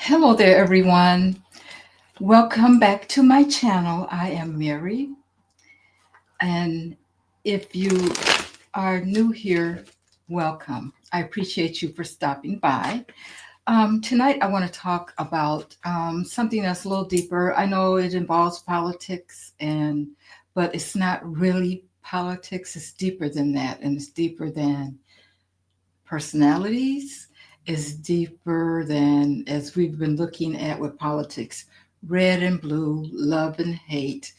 Hello there, everyone. Welcome back to my channel. I am Mary. And if you are new here, welcome. I appreciate you for stopping by. Tonight, I want to talk about something that's a little deeper. I know it involves politics, but it's not really politics. It's deeper than that, and it's deeper than personalities, is deeper than, as we've been looking at with politics, red and blue, love and hate.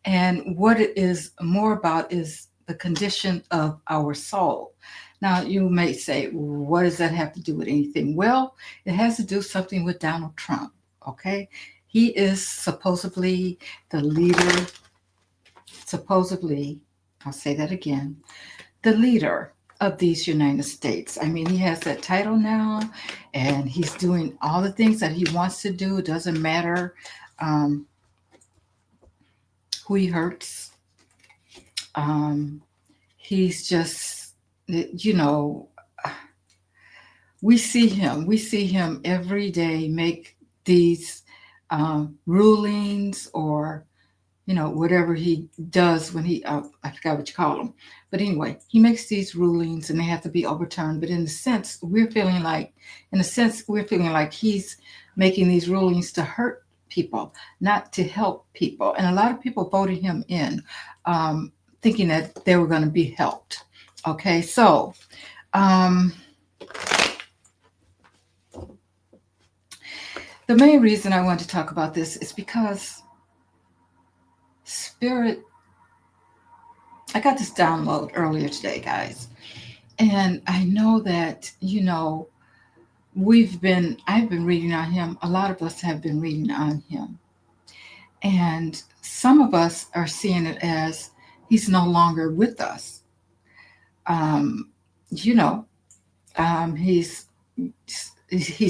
And what it is more about is the condition of our soul. Now, you may say, what does that have to do with anything? Well, it has to do something with Donald Trump, okay? He is supposedly the leader, supposedly, I'll say that again, the leader of these United States. I mean, he has that title now, and he's doing all the things that he wants to do. It doesn't matter um, who he hurts. Um, he's just, you know, we see him every day make these rulings, or whatever he does when I forgot what you call them. But anyway, he makes these rulings and they have to be overturned. But in a sense, we're feeling like he's making these rulings to hurt people, not to help people. And a lot of people voted him in, thinking that they were going to be helped. Okay, so um, the main reason I want to talk about this is because spirit. I got this download earlier today, guys. And I know that, I've been reading on him. A lot of us have been reading on him. And some of us are seeing it as he's no longer with us. Um, you know, he's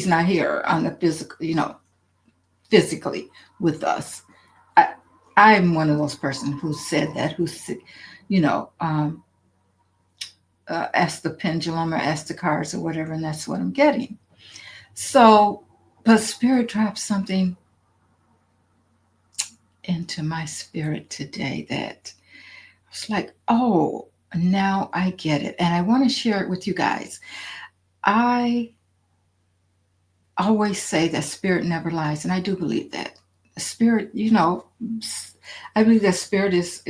not here on the physical, physically with us. I, I'm one of those persons who said that, you know, um, ask the pendulum or ask the cards or whatever, and that's what I'm getting. So, but Spirit dropped something into my spirit today that was like, oh, now I get it. And I want to share it with you guys. I always say that Spirit never lies, and I do believe that. Spirit, I believe that Spirit is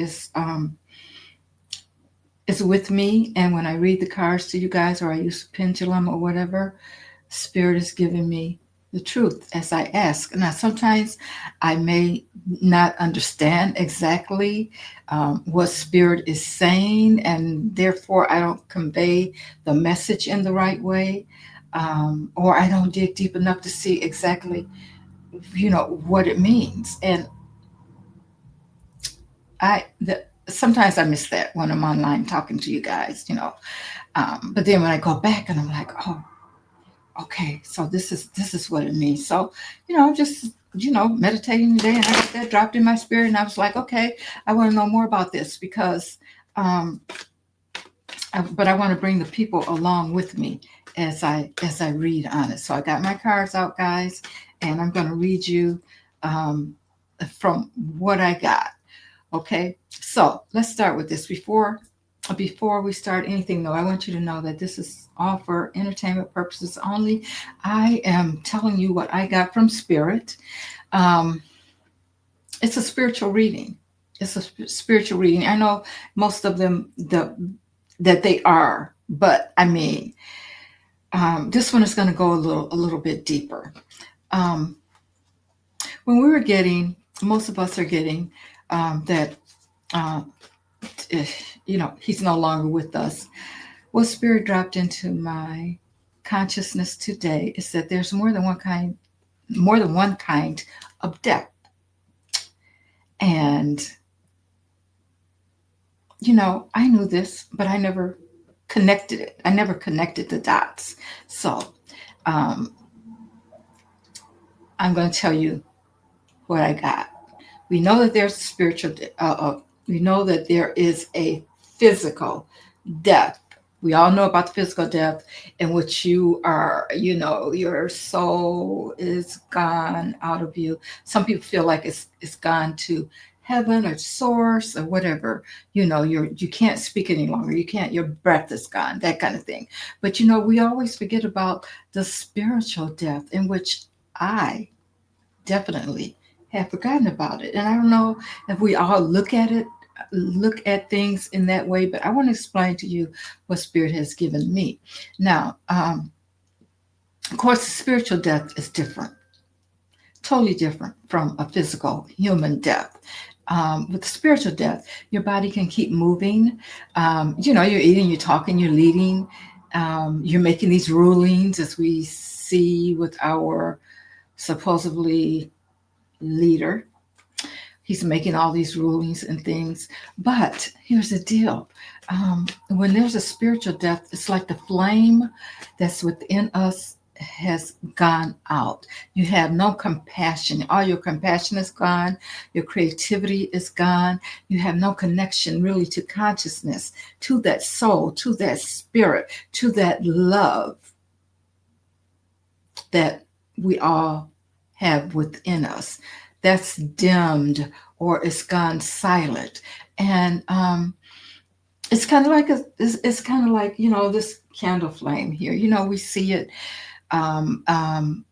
with me, and when I read the cards to you guys, or I use pendulum or whatever, Spirit is giving me the truth as I ask. Now, sometimes I may not understand exactly what Spirit is saying, and therefore I don't convey the message in the right way, or I don't dig deep enough to see exactly, what it means. And sometimes I miss that when I'm online talking to you guys. But then when I go back and I'm like, oh, okay, so this is what it means. So, I'm just meditating today, and I got that dropped in my spirit, and I was like, okay, I want to know more about this because, um, but I want to bring the people along with me as I read on it. So I got my cards out, guys, and I'm going to read you from what I got. Okay, so let's start with this. Before we start anything, though, I want you to know that this is all for entertainment purposes only. I am telling you what I got from Spirit. Um, it's a spiritual reading. It's a spiritual reading. I know most of them that they are, but I mean, this one is going to go a little bit deeper. Um, when we were getting, most of us are getting that. Uh, he's no longer with us. What Spirit dropped into my consciousness today is that there's more than one kind of death. And I knew this, but I never connected it. I never connected the dots. So um, I'm going to tell you what I got. We know that there's spiritual. We know that there is a physical death We all know about the physical death in which you are, your soul is gone out of you. Some people feel like it's gone to heaven or source or whatever. You can't speak any longer. You can't, your breath is gone, that kind of thing. But we always forget about the spiritual death in which I definitely have forgotten about it. And I don't know if we all look at things in that way, but I want to explain to you what Spirit has given me. Now, of course, spiritual death is different, totally different from a physical human death. With spiritual death, your body can keep moving. You're eating, you're talking, you're leading, you're making these rulings, as we see with our supposedly leader. He's making all these rulings and things. But here's the deal. When there's a spiritual death, it's like the flame that's within us has gone out. You have no compassion. All your compassion is gone. Your creativity is gone. You have no connection really to consciousness, to that soul, to that spirit, to that love that we all have within us. That's dimmed or it's gone silent. And it's kind of like it's kind of like this candle flame here. We see it, um, um,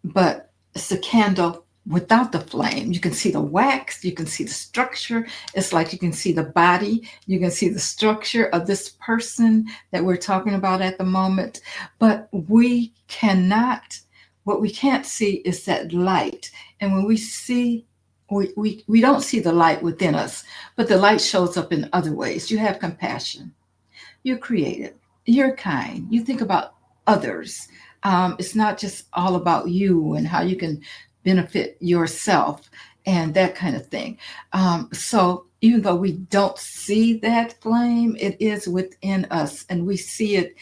but it's a candle without the flame. You can see the wax, you can see the structure. It's like you can see the body, you can see the structure of this person that we're talking about at the moment. But what we can't see is that light. And when we see, we don't see the light within us, but the light shows up in other ways. You have compassion, you're creative, you're kind, you think about others. It's not just all about you and how you can benefit yourself and that kind of thing. So even though we don't see that flame, it is within us, and we see it,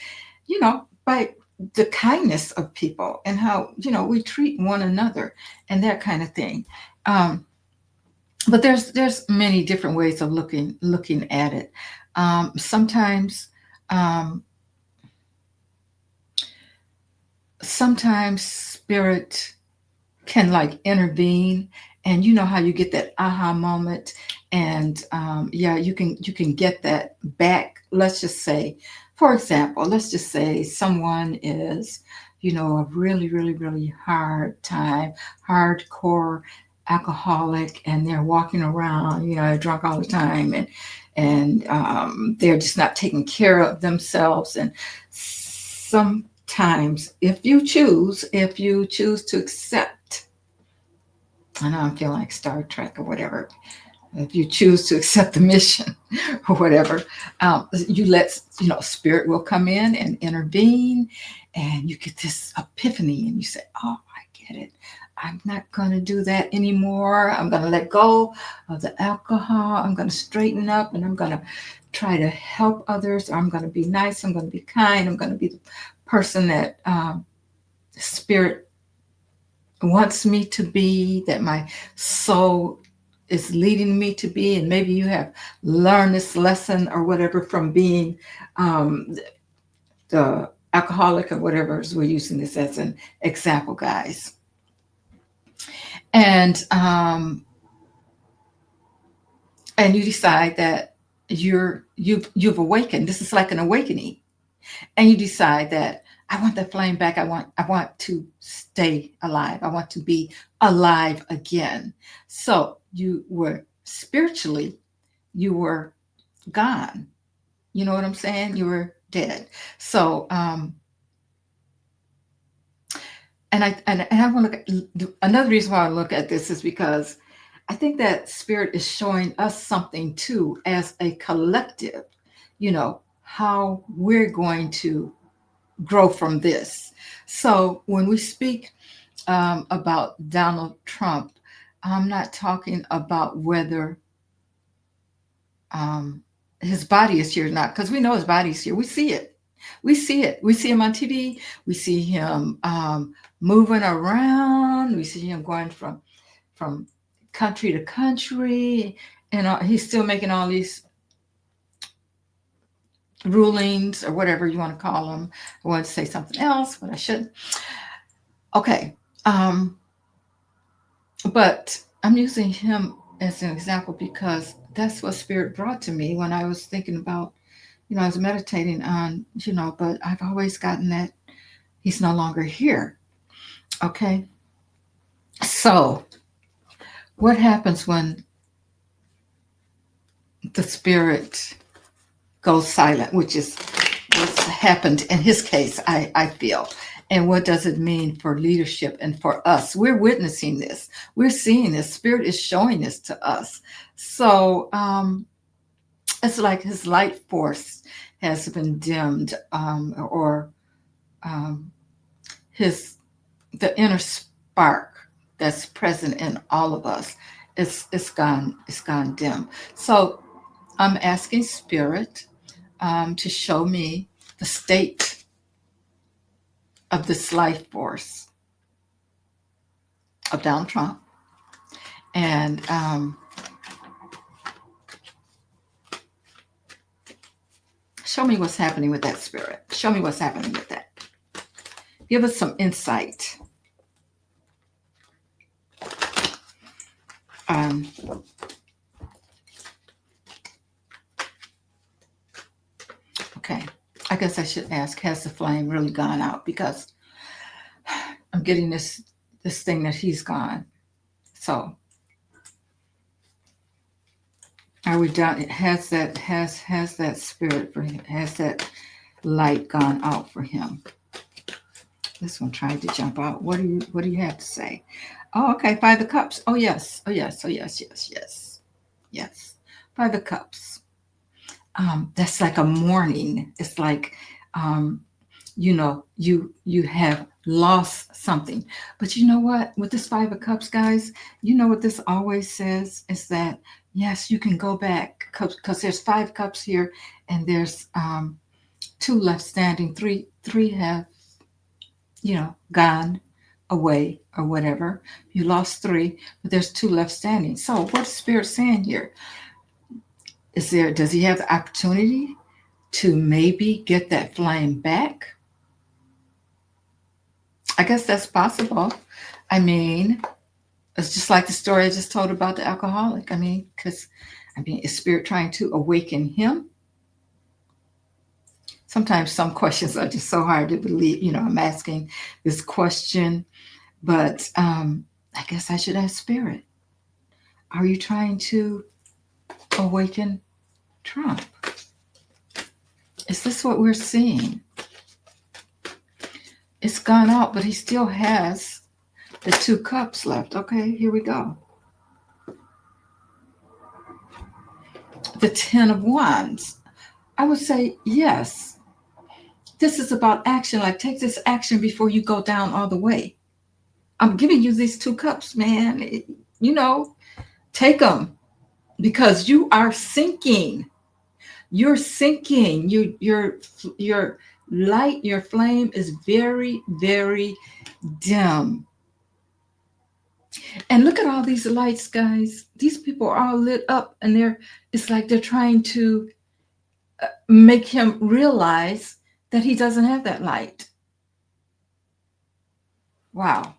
by the kindness of people and how we treat one another and that kind of thing. But there's many different ways of looking at it. Sometimes um, sometimes spirit can like intervene, and you know how you get that aha moment, and yeah, you can get that back. Let's just say, for example, let's just say someone is a really really really hard time, hardcore alcoholic, and they're walking around drunk all the time, and they're just not taking care of themselves. And sometimes, if you choose to accept, I know I'm feeling like Star Trek or whatever, if you choose to accept the mission or whatever, you let spirit will come in and intervene, and you get this epiphany, and you say, "Oh, I get it. I'm not going to do that anymore. I'm going to let go of the alcohol. I'm going to straighten up, and I'm going to try to help others. I'm going to be nice. I'm going to be kind. I'm going to be the person that spirit wants me to be, that my soul is leading me to be." And maybe you have learned this lesson or whatever from being the alcoholic or whatever, as we're using this as an example, guys. And you decide that you've awakened. This is like an awakening, and you decide that I want that flame back. I want to stay alive. I want to be alive again. So you were spiritually, you were gone. You know what I'm saying? You were dead. So and I want to look. Another reason why I look at this is because I think that spirit is showing us something too, as a collective. How we're going to grow from this. So when we speak about Donald Trump, I'm not talking about whether um, his body is here or not, because we know his body is here. We see it. We see it. We see him on TV. We see him moving around. We see him going from country to country, and he's still making all these rulings or whatever you want to call them. I wanted to say something else, but I shouldn't. Okay. But I'm using him as an example because that's what Spirit brought to me when I was thinking about, I was meditating on, but I've always gotten that he's no longer here. Okay. So, what happens when the Spirit goes silent, which is what's happened in his case, I feel. And what does it mean for leadership and for us? We're witnessing this. We're seeing this. Spirit is showing this to us. So it's like his light force has been dimmed, or um, his the inner spark that's present in all of us it's gone dim. So I'm asking Spirit to show me the state of this life force of Donald Trump, and show me what's happening with that spirit. Show me what's happening with that. Give us some insight. Um, okay, I guess I should ask: has the flame really gone out? Because I'm getting this thing that he's gone. So, are we done? Has that spirit for him? Has that light gone out for him? This one tried to jump out. What do you have to say? Oh, okay. Five of Cups. Oh yes. Oh yes. Oh yes. Yes. Yes. Yes. Five of Cups. That's like a mourning. It's like, you have lost something. But you know what? With this Five of Cups, guys, you know what this always says is that yes, you can go back because there's 5 cups here, and there's 2 left standing. Three have gone away or whatever. You lost 3, but there's 2 left standing. So what's Spirit saying here? Does he have the opportunity to maybe get that flame back? I guess that's possible. I mean, it's just like the story I just told about the alcoholic. Is Spirit trying to awaken him? Sometimes some questions are just so hard to believe. I'm asking this question, but I guess I should ask Spirit. Are you trying to awaken Trump? Is this what we're seeing? It's gone out, but he still has the 2 cups left. Okay, here we go. The 10 of Wands. I would say yes. This is about action. Like, take this action before you go down all the way. I'm giving you these 2 cups, man. Take them because you are sinking. You're sinking. Your light, your flame is very, very dim. And look at all these lights, guys. These people are all lit up, and it's like they're trying to make him realize that he doesn't have that light. Wow.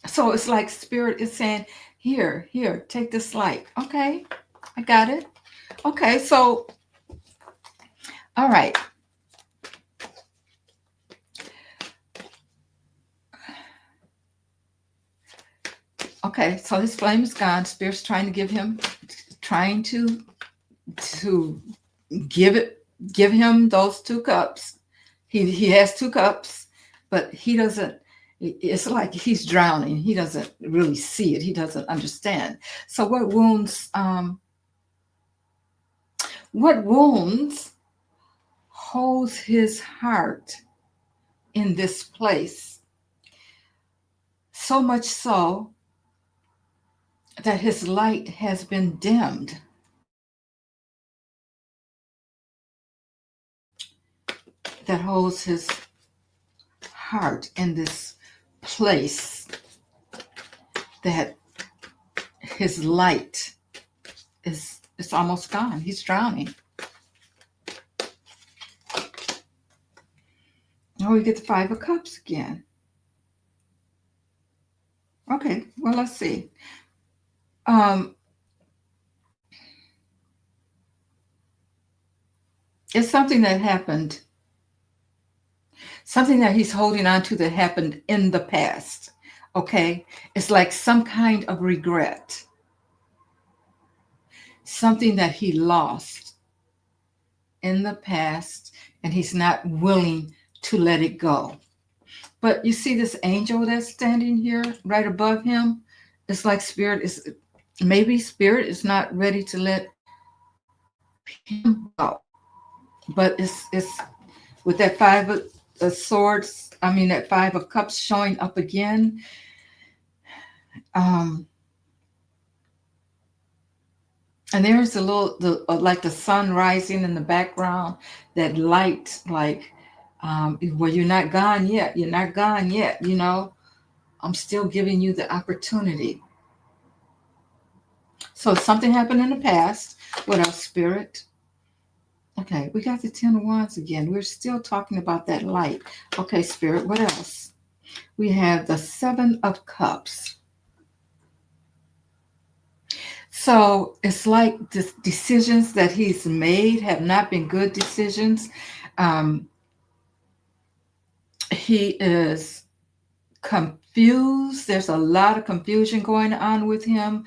So it's like Spirit is saying, here, take this light. Okay, I got it. Okay, so, all right. Okay, so his flame is gone. Spirit's trying to give him give him those 2 cups. He has 2 cups, but he doesn't. It's like he's drowning. He doesn't really see it. He doesn't understand. So what wounds holds his heart in this place? So much so that his light has been dimmed. That holds his heart in this place, that his light is almost gone. He's drowning. Oh, we get the Five of Cups again. Okay, well, let's see. Um, it's something that happened, something that he's holding on to that happened in the past. Okay, it's like some kind of regret, something that he lost in the past, and he's not willing to let it go. But you see this angel that's standing here right above him? It's like spirit is, maybe spirit is not ready to let him go. But it's with that five of swords, I mean that Five of Cups showing up again. Um, and there's a little like the sun rising in the background, that light, like well, you're not gone yet. You're not gone yet. You know, I'm still giving you the opportunity. So something happened in the past. What else, spirit? Okay, we got the Ten of Wands again. We're still talking about that light. Okay, spirit, what else? We have the Seven of Cups. So it's like the decisions that he's made have not been good decisions. Um, he is confused. There's a lot of confusion going on with him.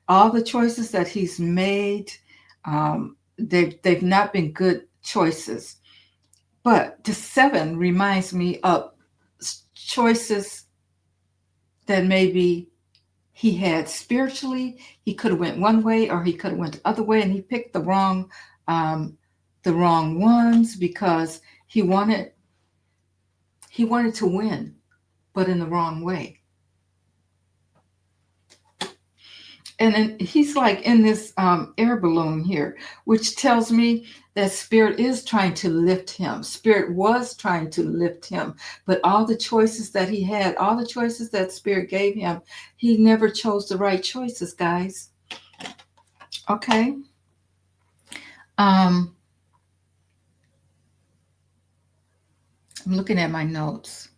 All the choices that he's made, they've not been good choices. But the seven reminds me of choices that maybe he had spiritually. He could have went one way, or he could have went the other way, and he picked um, the wrong ones because he wanted to win, but in the wrong way. And then he's like in this air balloon here, which tells me that spirit is trying to lift him. Spirit was trying to lift him, but all the choices that he had, all the choices that spirit gave him, he never chose the right choices, guys. Okay. Um, I'm looking at my notes.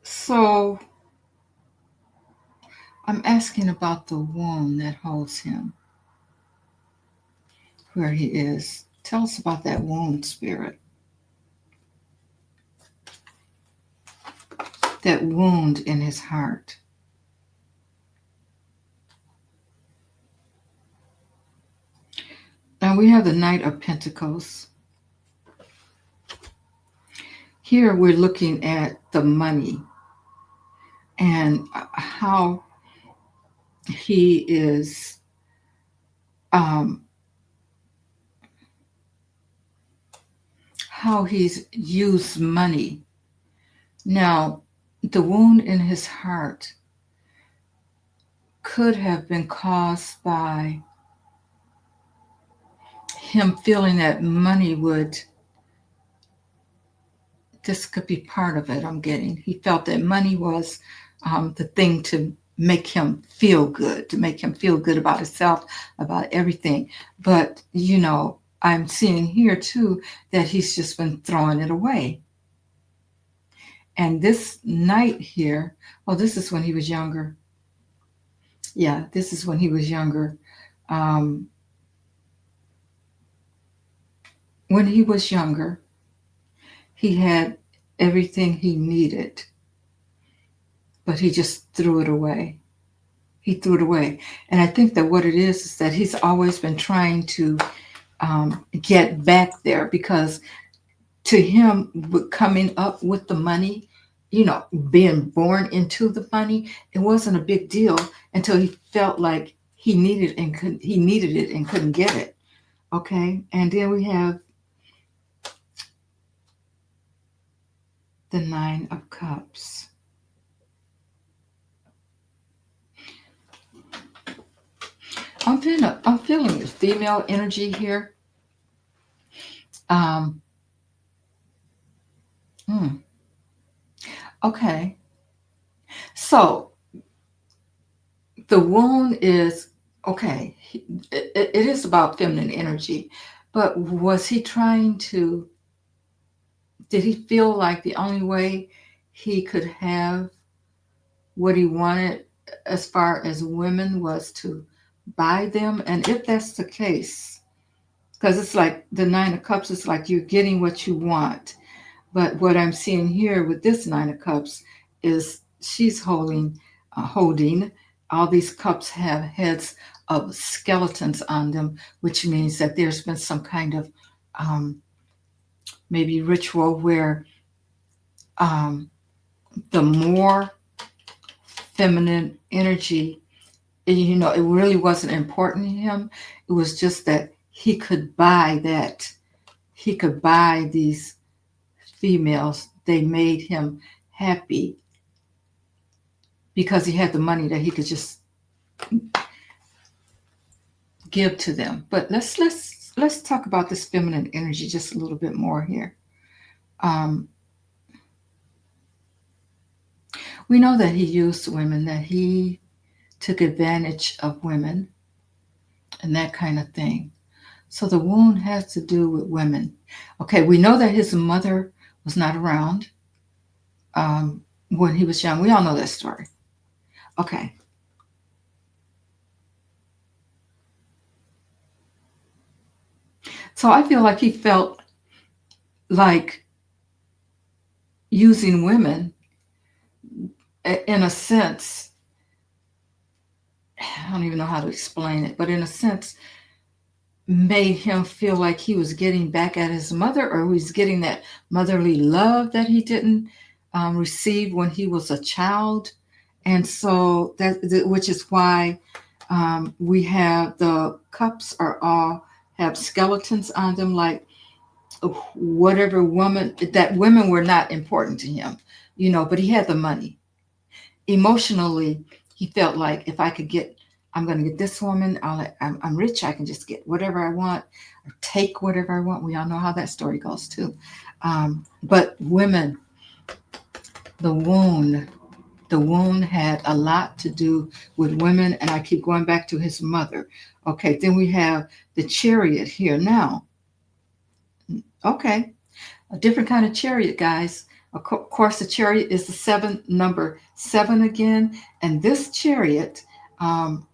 So I'm asking about the wound that holds him where he is. Tell us about that wound, spirit. That wound in his heart. Now we have the Knight of Pentacles. Here we're looking at the money and how he is um, how he's used money. Now, the wound in his heart could have been caused by him feeling that money would, this could be part of it, I'm getting. He felt that money was the thing to make him feel good, to make him feel good about himself, about everything. But, you know, I'm seeing here too that he's just been throwing it away. And this night here, oh, this is when he was younger. Yeah, this is when he was younger. Um, when he was younger, he had everything he needed, but he just threw it away. He threw it away. And I think that what it is that he's always been trying to get back there, because to him, coming up with the money, you know, being born into the money, it wasn't a big deal until he felt like he needed it and couldn't get it. Okay, and then we have the Nine of Cups. I'm feeling the female energy here. Um, hmm, okay, so the wound is okay, it is about feminine energy, but was he trying to, did he feel like the only way he could have what he wanted as far as women was to buy them? And if that's the case, because it's like the Nine of Cups, it's like you're getting what you want. But what I'm seeing here with this Nine of Cups is she's holding all these cups have heads of skeletons on them, which means that there's been some kind of um, maybe ritual where um, the more feminine energy, it really wasn't important to him. It was just that he could buy that. He could buy these females. They made him happy because he had the money that he could just give to them. But let's talk about this feminine energy just a little bit more here. Um, we know that he used women, that he took advantage of women, and that kind of thing. So the wound has to do with women. Okay, we know that his mother was not around when he was young. We all know that story. Okay, so I feel like he felt like using women, in a sense, I don't even know how to explain it, but in a sense, made him feel like he was getting back at his mother, or he was getting that motherly love that he didn't receive when he was a child. And so which is why we have the cups are all have skeletons on them, like whatever woman, that women were not important to him, but he had the money. Emotionally, he felt like if I could get, I'm going to get this woman. I'm rich. I can just get whatever I want or take whatever I want. We all know how that story goes too. But women, the wound, the wound had a lot to do with women. And I keep going back to his mother. Okay. Then we have the chariot here now. Okay. A different kind of chariot, guys. Of course, the chariot is the number seven again. And this chariot um,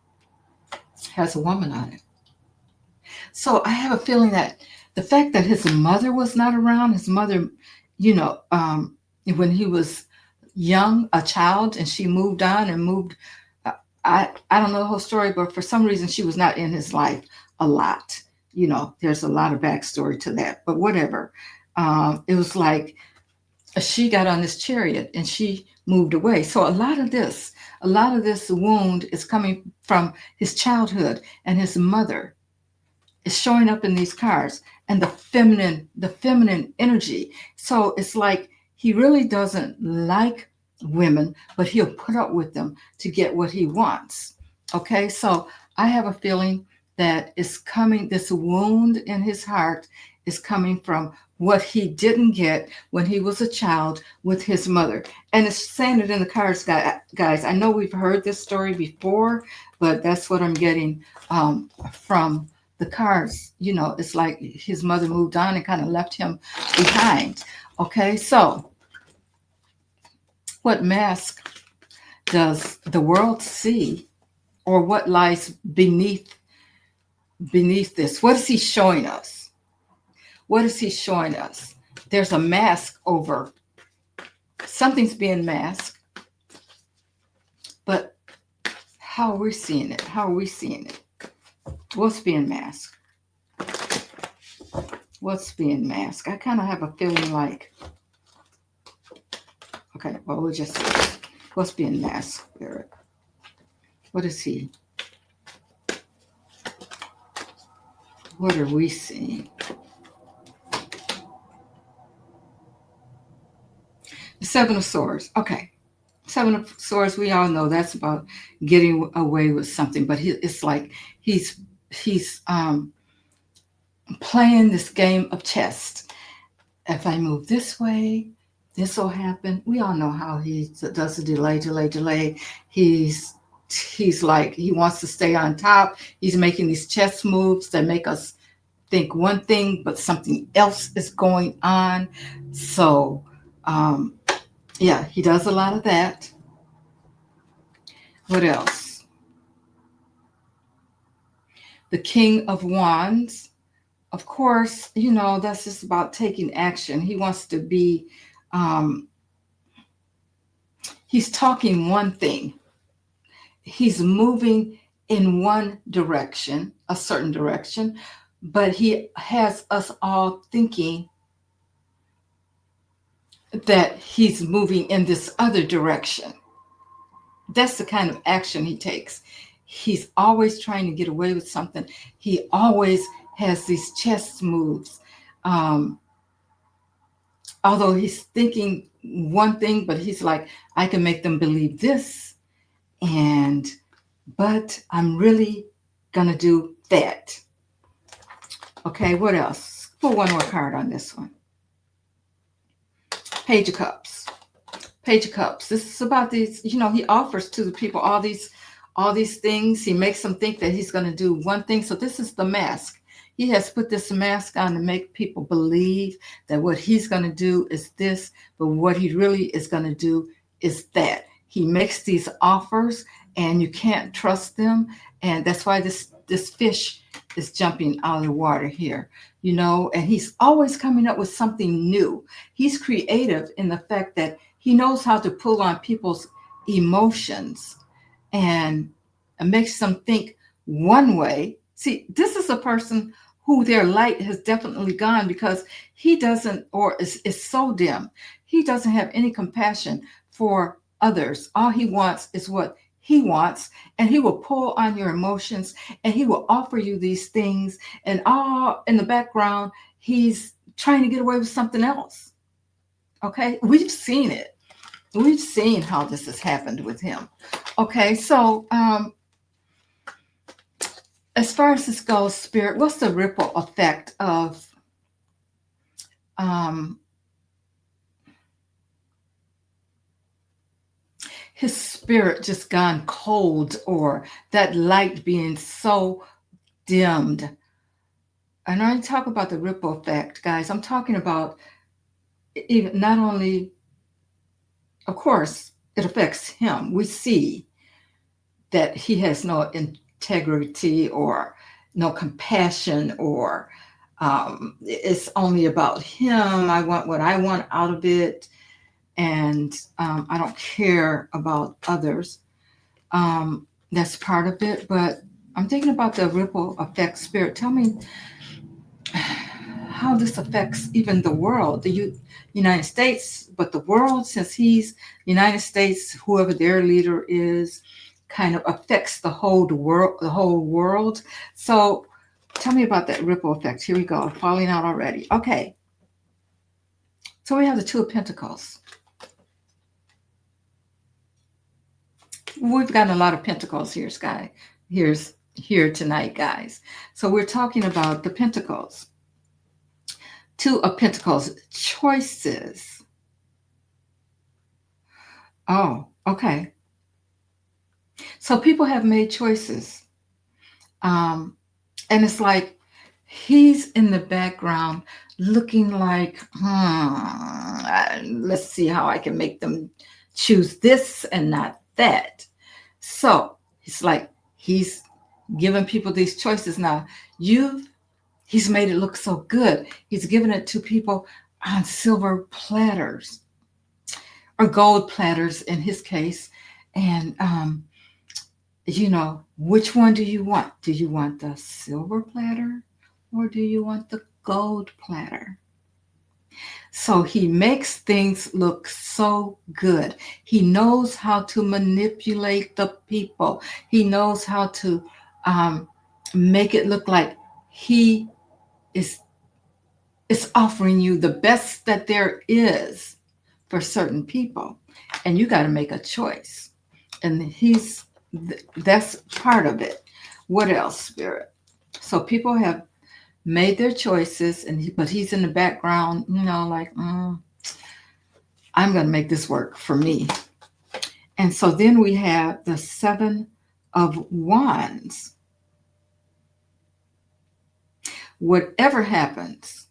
has a woman on it. So I have a feeling that the fact that his mother was not around, his mother, when he was young, a child, and she moved on and moved. I don't know the whole story, but for some reason she was not in his life a lot. There's a lot of backstory to that, but whatever. It was like she got on this chariot and she moved away. So a lot of this wound is coming from his childhood, and his mother is showing up in these cards, and the feminine energy. So it's like he really doesn't like women, but he'll put up with them to get what he wants. Okay, so I have a feeling that it's coming, this wound in his heart is coming from what he didn't get when he was a child with his mother. And it's saying it in the cards, guys. I know we've heard this story before, but that's what I'm getting from the cards. It's like his mother moved on and kind of left him behind. Okay, so what mask does the world see, or what lies beneath this? What is he showing us? What is he showing us? There's a mask over, something's being masked, but how are we seeing it? How are we seeing it? What's being masked? What's being masked? I kind of have a feeling like, okay, well, we'll just see. What's being masked, Spirit? What is he? What are we seeing? The Seven of Swords. Okay. Seven of Swords, we all know that's about getting away with something, but it's like he's playing this game of chess. If I move this way, this will happen. We all know how he does the delay. He's he's like, he wants to stay on top. He's making these chess moves that make us think one thing, but something else is going on. So, um, yeah, he does a lot of that. What else? The King of Wands. Of course, that's just about taking action. He wants to be, um, he's talking one thing, he's moving in one direction, a certain direction, but he has us all thinking that he's moving in this other direction. That's the kind of action he takes. He's always trying to get away with something. He always has these chess moves. Um, Although he's thinking one thing, but he's like, I can make them believe this, and but I'm really gonna do that. Okay, what else? Put one more card on this one. Page of Cups. Page of Cups. This is about these, he offers to the people all these things. He makes them think that he's gonna do one thing. So this is the mask. He has put this mask on to make people believe that what he's going to do is this, but what he really is going to do is that. He makes these offers and you can't trust them. And that's why this fish is jumping out of the water here, and he's always coming up with something new. He's creative in the fact that he knows how to pull on people's emotions and makes them think one way. See, this is a person who their light has definitely gone because he doesn't, or is so dim. He doesn't have any compassion for others. All he wants is what he wants, and he will pull on your emotions and he will offer you these things. And all in the background, he's trying to get away with something else. Okay, we've seen it. We've seen how this has happened with him. Okay, so as far as this goes, Spirit, what's the ripple effect of his spirit just gone cold, or that light being so dimmed? And I talk about the ripple effect, guys. I'm talking about even not only, of course, it affects him. We see that he has no integrity or no compassion, or it's only about him. I want what I want out of it, and I don't care about others. That's part of it, but I'm thinking about the ripple effect. Spirit, tell me how this affects even the world, the United States, but the world, since he's United States, whoever their leader is, kind of affects the whole world. The whole world. So, tell me about that ripple effect. Here we go. Falling out already. Okay. So we have the Two of Pentacles. We've gotten a lot of Pentacles here, Sky. Here tonight, guys. So we're talking about the Pentacles. Two of Pentacles, choices. Oh, okay. So people have made choices. And it's like he's in the background looking like, let's see how I can make them choose this and not that. So it's like he's giving people these choices. Now, he's made it look so good. He's given it to people on silver platters or gold platters in his case. And, which one do you want? Do you want the silver platter or do you want the gold platter? So he makes things look so good. He knows how to manipulate the people. He knows how to make it look like he is offering you the best that there is for certain people. And you got to make a choice. And that's part of it. What else, Spirit? So people have made their choices, but he's in the background, like, I'm going to make this work for me. And so then we have the Seven of Wands, whatever happens,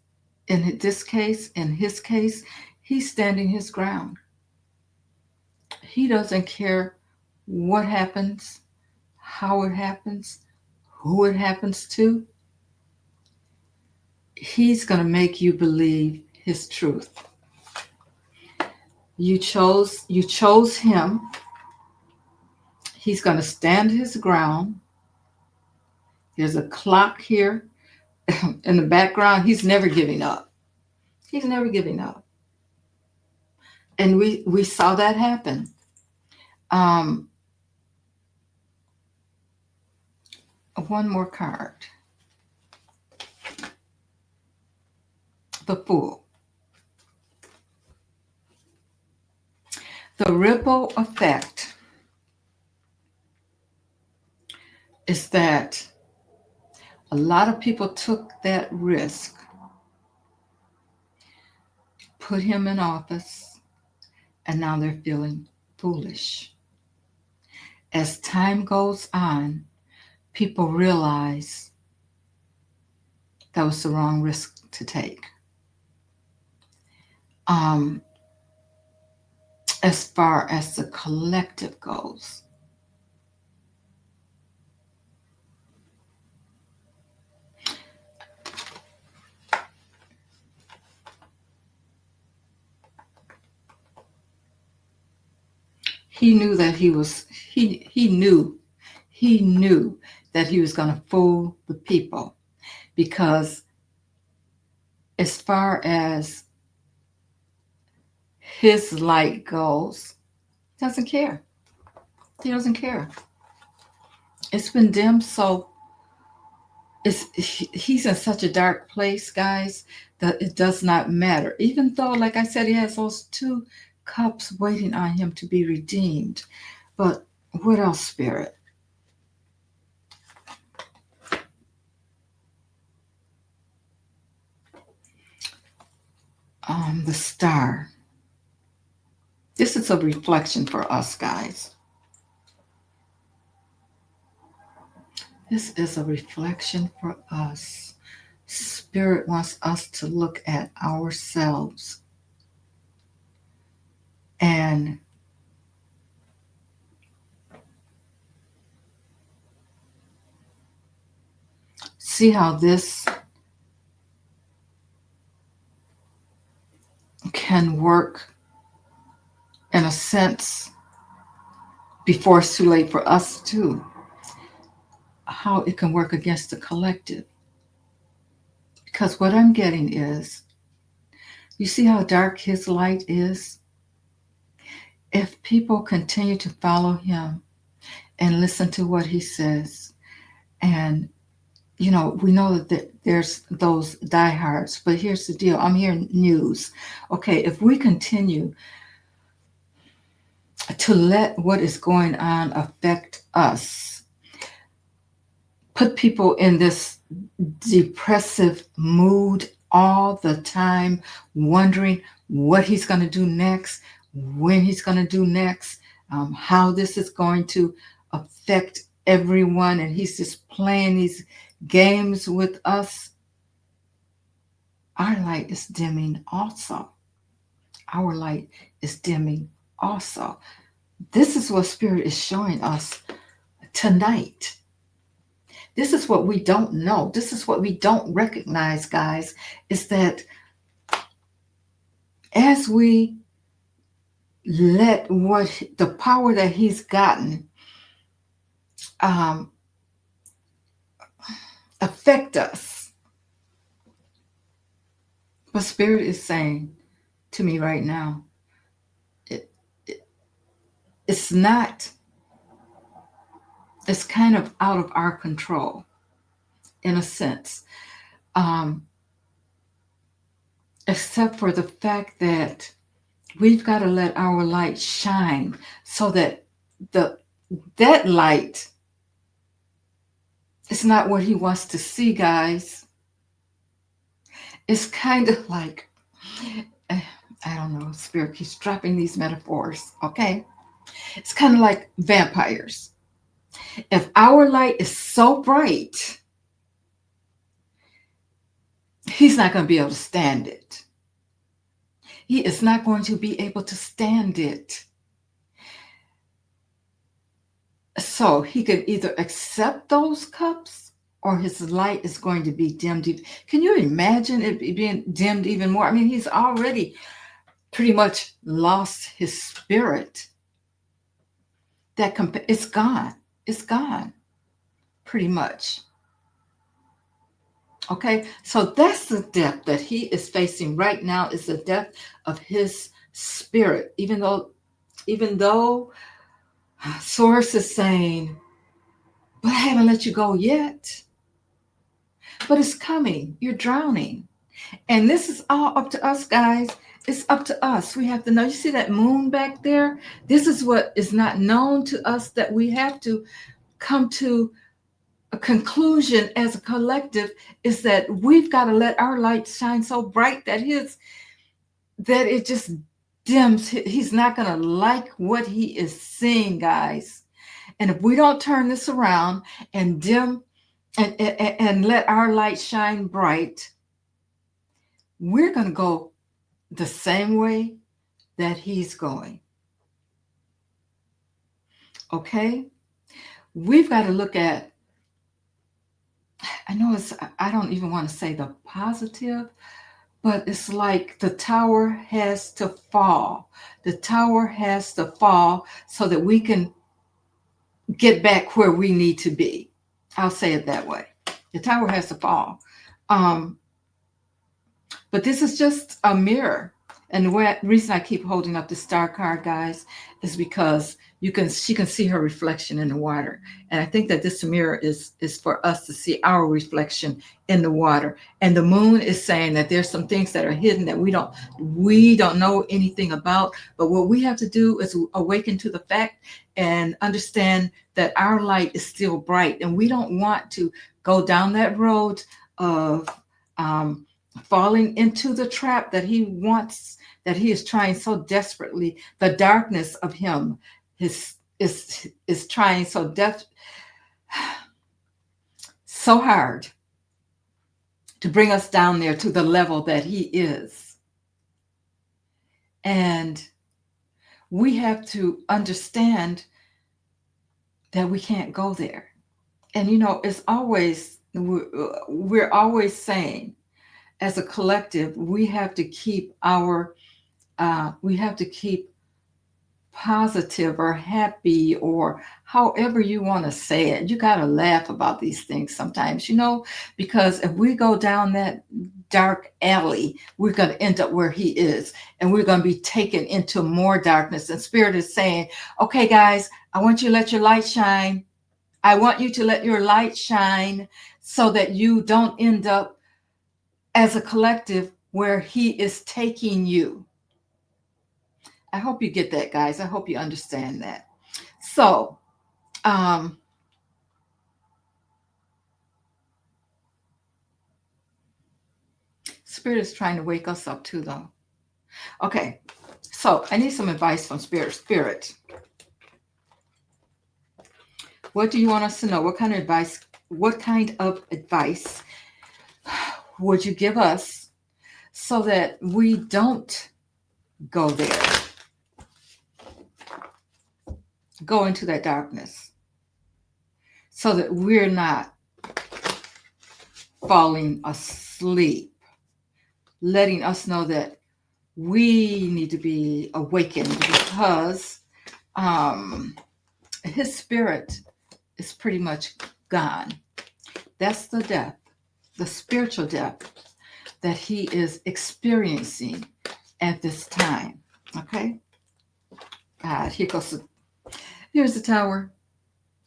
in this case, in his case, he's standing his ground. He doesn't care what happens, how it happens, who it happens to. He's going to make you believe his truth. You chose him. He's going to stand his ground. There's a clock here in the background. He's never giving up. He's never giving up. And we saw that happen. Um, One more card. The Fool. The ripple effect is that a lot of people took that risk, put him in office, and now they're feeling foolish. As time goes on, people realize that was the wrong risk to take. Um, as far as the collective goes, he knew that he knew that he was going to fool the people, because as far as his light goes, he doesn't care. He doesn't care. It's been dim, so he's in such a dark place, guys, that it does not matter. Even though, like I said, he has those two cups waiting on him to be redeemed. But what else, Spirit? The Star. This is a reflection for us, guys. This is a reflection for us. Spirit wants us to look at ourselves and see how this can work in a sense before it's too late for us too. How it can work against the collective. Because what I'm getting is, you see how dark his light is? If people continue to follow him and listen to what he says, and we know that there's those diehards, but here's the deal. I'm hearing news. Okay, if we continue to let what is going on affect us, put people in this depressive mood all the time, wondering what he's going to do next, when he's going to do next, how this is going to affect everyone, and he's just playing these games with us. Our light is dimming also. Our light is dimming also. This is what Spirit is showing us tonight. This is what we don't know. This is what we don't recognize, guys, is that as we let the power that he's gotten affect us. But Spirit is saying to me right now, it's not, it's kind of out of our control in a sense. Except for the fact that we've got to let our light shine so that that light is not what he wants to see, guys. It's kind of like, I don't know, Spirit keeps dropping these metaphors, okay? It's kind of like vampires. If our light is so bright, he's not going to be able to stand it. He is not going to be able to stand it. So he could either accept those cups or his light is going to be dimmed. Can you imagine it being dimmed even more? I mean, he's already pretty much lost his spirit. It's gone. It's gone, pretty much. Okay, so that's the depth that he is facing right now, is the depth of his spirit. Even though Source is saying, but I haven't let you go yet. But it's coming. You're drowning. And this is all up to us, guys. It's up to us. We have to know. You see that moon back there? This is what is not known to us, that we have to come to a conclusion as a collective, is that we've got to let our light shine so bright that it just dims. He's not going to like what he is seeing, guys. And if we don't turn this around and dim and let our light shine bright, we're going to go the same way that he's going. Okay? We've got to look at, I don't even want to say the positive, but it's like the tower has to fall. The tower has to fall so that we can get back where we need to be. I'll say it that way. The tower has to fall. But this is just a mirror. And the reason I keep holding up the star card, guys, is because she can see her reflection in the water. And I think that this mirror is for us to see our reflection in the water. And the moon is saying that there's some things that are hidden that we don't know anything about. But what we have to do is awaken to the fact and understand that our light is still bright. And we don't want to go down that road of falling into the trap that he is trying so desperately. The darkness of him is trying so hard to bring us down there to the level that he is. And we have to understand that we can't go there. And it's always, we're always saying, as a collective, we have to keep positive or happy, or however you want to say it. You got to laugh about these things sometimes, because if we go down that dark alley, we're going to end up where he is, and we're going to be taken into more darkness. And Spirit is saying, okay, guys, I want you to let your light shine. I want you to let your light shine so that you don't end up as a collective where he is taking you. I hope you get that, guys. I hope you understand that. So, Spirit is trying to wake us up too, though. Okay, so I need some advice from Spirit. Spirit, what do you want us to know? What kind of advice would you give us so that we don't go there? Go into that darkness, so that we're not falling asleep, letting us know that we need to be awakened, because his spirit is pretty much gone. That's the death, the spiritual death that he is experiencing at this time. Okay? God, here's the tower.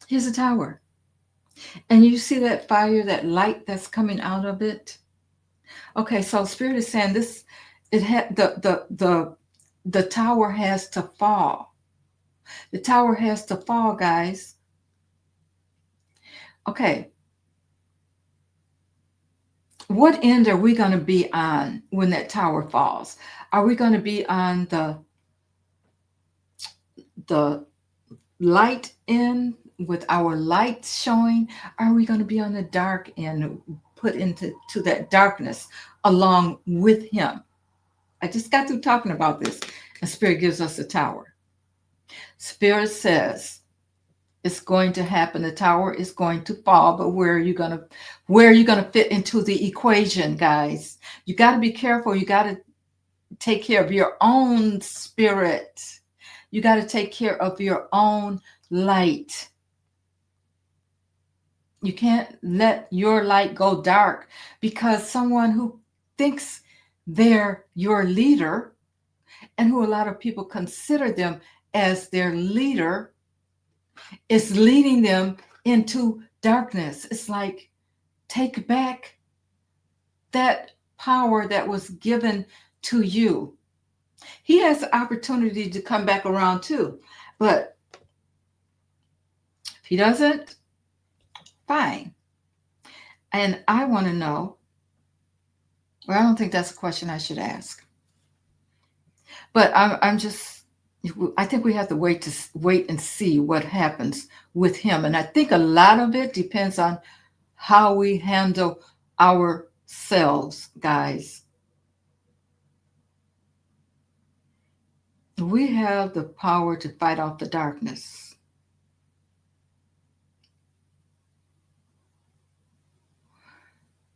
Here's the tower. And you see that fire, that light that's coming out of it? Okay, so Spirit is saying this, the tower has to fall. The tower has to fall, guys. Okay. What end are we going to be on when that tower falls? Are we going to be on the light end with our light showing? Are we going to be on the dark end, put into that darkness along with him? I just got through talking about this. And Spirit gives us a tower. Spirit says it's going to happen. The tower is going to fall, but where are you gonna fit into the equation, guys? You got to be careful. You got to take care of your own spirit. You got to take care of your own light. You can't let your light go dark because someone who thinks they're your leader and who a lot of people consider them as their leader is leading them into darkness. It's like, take back that power that was given to you. He has the opportunity to come back around too, but if he doesn't, fine. And I want to know, well, I don't think that's a question I should ask, but I'm just, I think we have to wait and see what happens with him. And I think a lot of it depends on how we handle ourselves, guys. We have the power to fight off the darkness.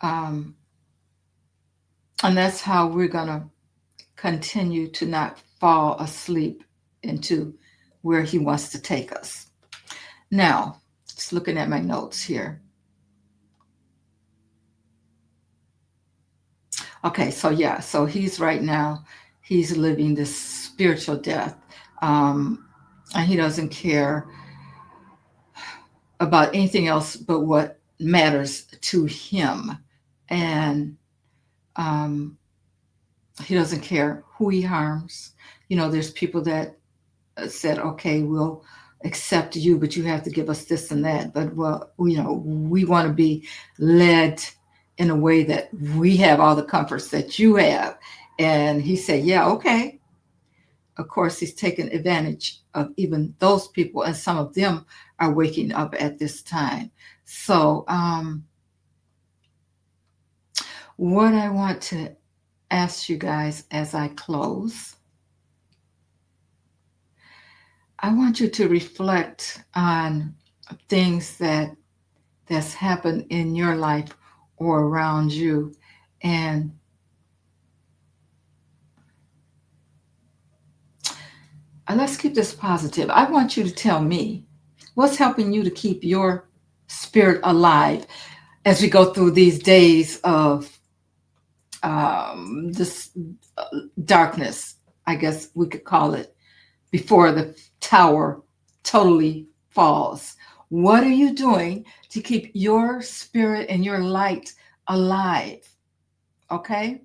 Um, and that's how we're going to continue to not fall asleep into where he wants to take us. Now, just looking at my notes here. Okay, so yeah, so he's right now, he's living this spiritual death. And he doesn't care about anything else but what matters to him. And um, he doesn't care who he harms. There's people that said, okay, we'll accept you, but you have to give us this and that. But, well, we want to be led in a way that we have all the comforts that you have. And he said, yeah, okay. Of course, he's taken advantage of even those people, and some of them are waking up at this time. So, what I want to ask you guys as I close, I want you to reflect on things that's happened in your life or around you, and let's keep this positive. I want you to tell me what's helping you to keep your spirit alive as we go through these days of this darkness, I guess we could call it, before the tower totally falls. What are you doing to keep your spirit and your light alive? Okay?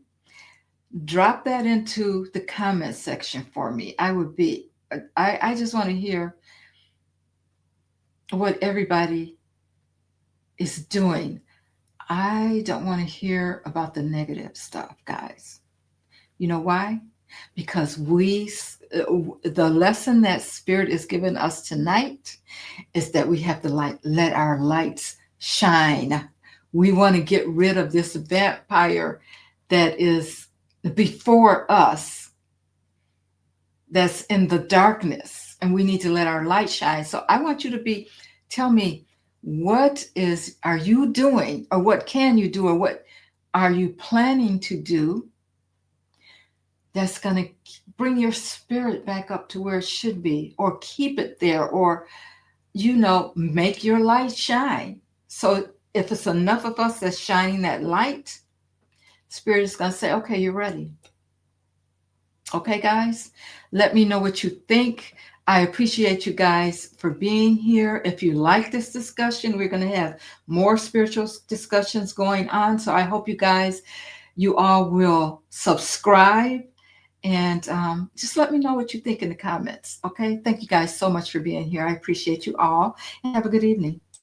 Drop that into the comment section for me. I just want to hear what everybody is doing. I don't want to hear about the negative stuff, guys. You know why? Because the lesson that Spirit is giving us tonight is that we have to let our lights shine. We want to get rid of this vampire that is before us, that's in the darkness, and we need to let our light shine. So I want you to tell me, what are you doing, or what can you do, or what are you planning to do that's going to bring your spirit back up to where it should be, or keep it there, or, make your light shine. So if it's enough of us that's shining that light, Spirit is going to say, okay, you're ready. Okay, guys, let me know what you think. I appreciate you guys for being here. If you like this discussion, we're going to have more spiritual discussions going on. So I hope you all will subscribe, and just let me know what you think in the comments. Okay, thank you guys so much for being here. I appreciate you all, and have a good evening.